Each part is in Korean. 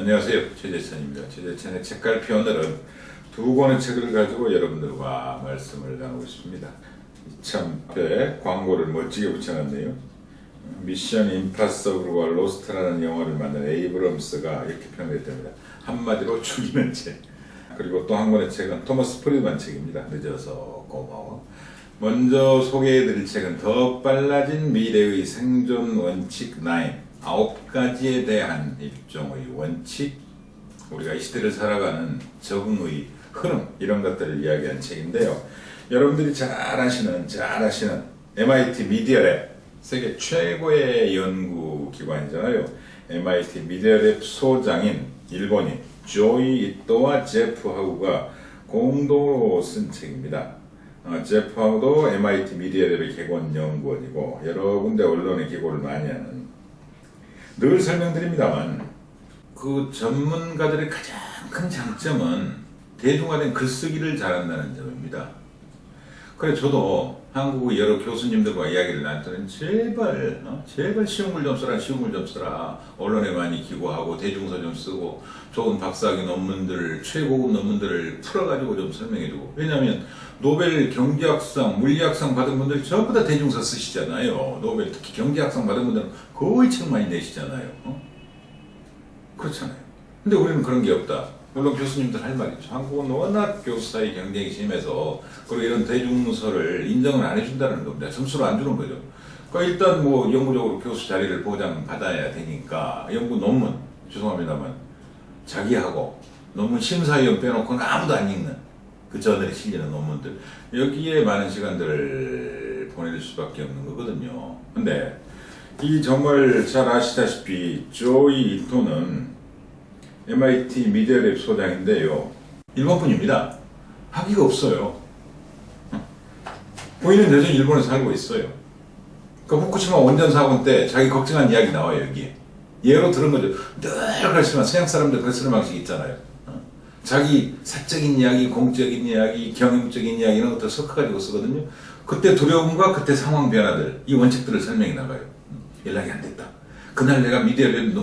안녕하세요. 최재천입니다. 최재천의 책갈피. 오늘은 두 권의 책을 가지고 여러분들과 말씀을 나누고 있습니다. 참 앞에 광고를 멋지게 붙여놨네요. 미션 임파서블과 로스트라는 영화를 만든 에이브럼스가 이렇게 표현됐답니다. 한마디로 죽이는 책. 그리고 또 한 권의 책은 토머스 프리드만 책입니다. 늦어서 고마워. 먼저 소개해드릴 책은 더 빨라진 미래의 생존 원칙 9가지에 대한 일종의 원칙, 우리가 이 시대를 살아가는 적응의 흐름, 이런 것들을 이야기한 책인데요. 여러분들이 잘 아시는 MIT 미디어랩, 세계 최고의 연구기관이잖아요. MIT 미디어랩 소장인 일본인 조이 이토와 제프 하우가 공동으로 쓴 책입니다. 제프 하우도 MIT 미디어랩의 개관 연구원이고 여러 군데 언론에 기고를 많이 하는, 늘 설명드립니다만 그 전문가들의 가장 큰 장점은 대중화된 글쓰기를 잘한다는 점입니다. 그래 저도 한국의 여러 교수님들과 이야기를 나눴더니 제발 쉬운 글 좀 써라. 언론에 많이 기고하고 대중서 좀 쓰고 좋은 박사학위 논문들, 최고급 논문들을 풀어가지고 좀 설명해주고. 왜냐하면 노벨 경제학상, 물리학상 받은 분들 전부 다 대중서 쓰시잖아요. 노벨 특히 경제학상 받은 분들은 거의 책 많이 내시잖아요. 그렇잖아요. 근데 우리는 그런 게 없다. 물론 교수님들 할 말이죠. 한국은 워낙 교수 사이 경쟁이 심해서 그리고 이런 대중서를 인정을 안 해준다는 겁니다. 점수를 안 주는 거죠. 그러니까 일단 뭐 영구적으로 교수 자리를 보장받아야 되니까 연구 논문, 죄송합니다만 자기하고 논문 심사위원 빼놓고는 아무도 안 읽는 그 저널에 실리는 논문들, 여기에 많은 시간들을 보낼 수밖에 없는 거거든요. 근데 이 정말 잘 아시다시피 조이 이토는 MIT 미디어랩 소장인데요. 일본 분입니다. 학위가 없어요. 본인은 여전히 일본에 살고 있어요. 그 후쿠시마 원전 사고 때 자기 걱정한 이야기 나와요, 여기에. 예로 들은 거죠. 늘 그렇지만 서양 사람들 그 쓰는 방식이 있잖아요. 자기 사적인 이야기, 공적인 이야기, 경험적인 이야기 이런 것들 섞어가지고 쓰거든요. 그때 두려움과 그때 상황 변화들, 이 원칙들을 설명해 나가요. 연락이 안 됐다. 그날 내가 미디어랩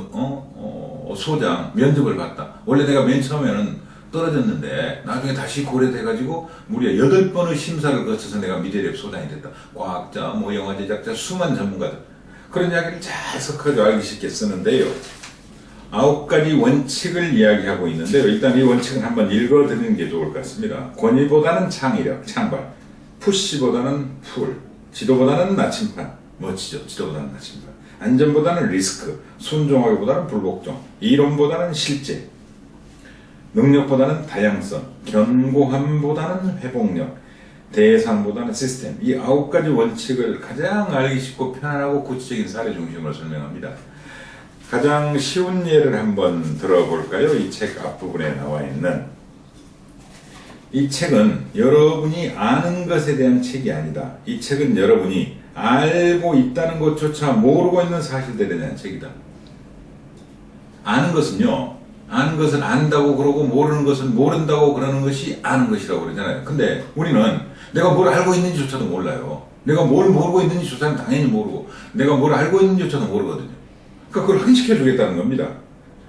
소장 면접을 봤다. 원래 내가 맨 처음에는 떨어졌는데 나중에 다시 고려돼가지고 무려 8번의 심사를 거쳐서 내가 미디어랩 소장이 됐다. 과학자, 뭐 영화 제작자, 수많은 전문가들. 그런 이야기를 잘 섞어서 알기 쉽게 쓰는데요. 9가지 원칙을 이야기하고 있는데요. 일단 이 원칙은 한번 읽어드리는 게 좋을 것 같습니다. 권위보다는 창의력, 창발. 푸시보다는 풀. 지도보다는 나침반. 멋지죠? 지도보다는 나침반. 안전보다는 리스크. 순종하기보다는 불복종. 이론보다는 실제. 능력보다는 다양성. 견고함보다는 회복력. 대상보다는 시스템. 이 9가지 원칙을 가장 알기 쉽고 편안하고 구체적인 사례 중심으로 설명합니다. 가장 쉬운 예를 한번 들어볼까요? 이 책 앞부분에 나와 있는, 이 책은 여러분이 아는 것에 대한 책이 아니다. 이 책은 여러분이 알고 있다는 것조차 모르고 있는 사실들에 대한 책이다. 아는 것은요, 아는 것을 안다고 그러고 모르는 것은 모른다고 그러는 것이 아는 것이라고 그러잖아요. 근데 우리는 내가 뭘 알고 있는지조차도 몰라요. 내가 뭘 모르고 있는지조차는 당연히 모르고 내가 뭘 알고 있는지조차도 모르거든요. 그러니까 그걸 확인시켜 주겠다는 겁니다.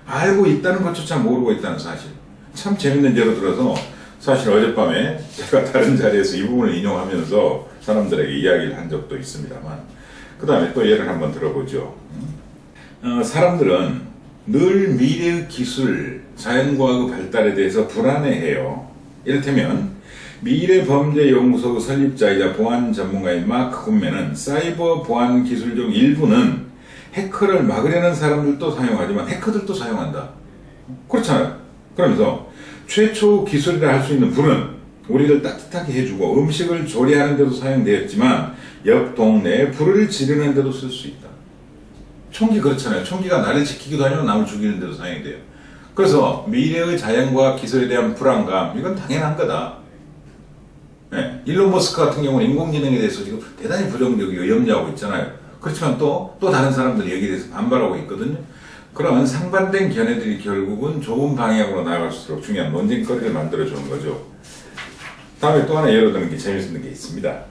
알고 있다는 것조차 모르고 있다는 사실. 참 재밌는 예로 들어서, 사실 어젯밤에 제가 다른 자리에서 이 부분을 인용하면서 사람들에게 이야기를 한 적도 있습니다만, 그 다음에 또 예를 한번 들어보죠. 사람들은 늘 미래의 기술, 자연과학의 발달에 대해서 불안해해요. 이를테면 미래범죄연구소 설립자이자 보안 전문가인 마크 군맨은 사이버 보안 기술 중 일부는 해커를 막으려는 사람들도 사용하지만 해커들도 사용한다. 그렇잖아요. 그러면서 최초 기술이라 할 수 있는 불은 우리를 따뜻하게 해주고 음식을 조리하는 데도 사용되었지만 옆 동네에 불을 지르는 데도 쓸 수 있다. 총기 그렇잖아요. 총기가 나를 지키기도 하지만 남을 죽이는 데도 사용이 돼요. 그래서 미래의 자연과학 기술에 대한 불안감, 이건 당연한 거다. 네. 일론 머스크 같은 경우는 인공지능에 대해서 지금 대단히 부정적이고 염려하고 있잖아요. 그렇지만 또 다른 사람들이 여기에 대해서 반발하고 있거든요. 그런 상반된 견해들이 결국은 좋은 방향으로 나아갈수록 중요한 논쟁거리를 만들어주는 거죠. 다음에 또 하나 예로 드는 게 재밌는 게 있습니다.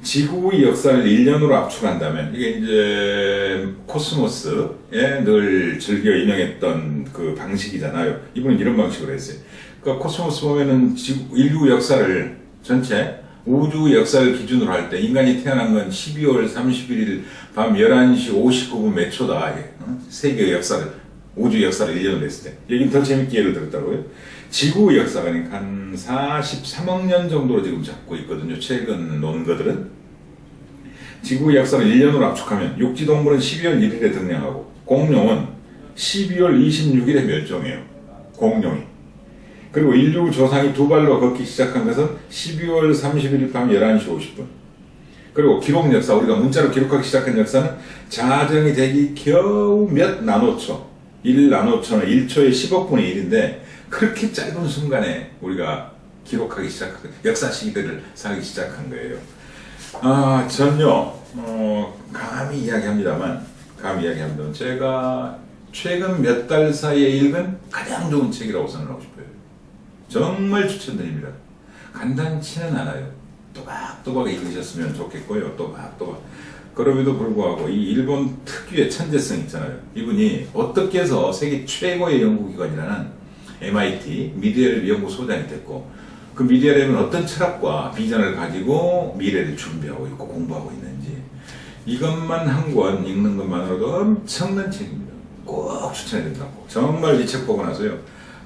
지구의 역사를 1년으로 압축한다면 이게 이제 코스모스에 늘 즐겨 인용했던 그 방식이잖아요. 이분은 이런 방식으로 했어요. 그러니까 코스모스 보면은 인류 역사를 전체 우주 역사를 기준으로 할 때 인간이 태어난 건 12월 31일 밤 11시 59분 몇 초다. 세계의 역사를 우주 역사를 1년으로 했을 때 여긴 더 재밌게 예를 들었다고요. 지구의 역사가 그러니까 한 43억 년 정도로 지금 잡고 있거든요. 최근 논거들은 지구의 역사를 1년으로 압축하면 육지동물은 12월 1일에 등장하고 공룡은 12월 26일에 멸종해요. 공룡이. 그리고 인류 조상이 두 발로 걷기 시작한 것은 12월 31일 밤 11시 50분. 그리고 기록 역사, 우리가 문자로 기록하기 시작한 역사는 자정이 되기 겨우 몇 나노초, 1 나노초는 1초에 10억분의 1인데 그렇게 짧은 순간에 우리가 기록하기 시작한 역사 시기들을 살기 시작한 거예요. 전요 감히 이야기합니다만 제가 최근 몇 달 사이에 읽은 가장 좋은 책이라고 생각하고 싶어요. 정말 추천드립니다. 간단치는 않아요. 또박또박 읽으셨으면 좋겠고요. 또박또박. 그럼에도 불구하고 이 일본 특유의 천재성 있잖아요. 이분이 어떻게 해서 세계 최고의 연구기관이라는 MIT 미디어를 연구소장이 됐고 그 미디어랩은 어떤 철학과 비전을 가지고 미래를 준비하고 있고 공부하고 있는지 이것만 한 권 읽는 것만으로도 엄청난 책입니다. 꼭 추천해드린다고. 정말 이 책 보고 나서요.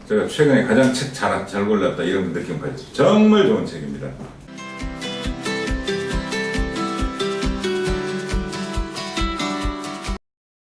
제가 최근에 가장 책 잘 골랐다 이런 느낌 가졌어요. 정말 좋은 책입니다.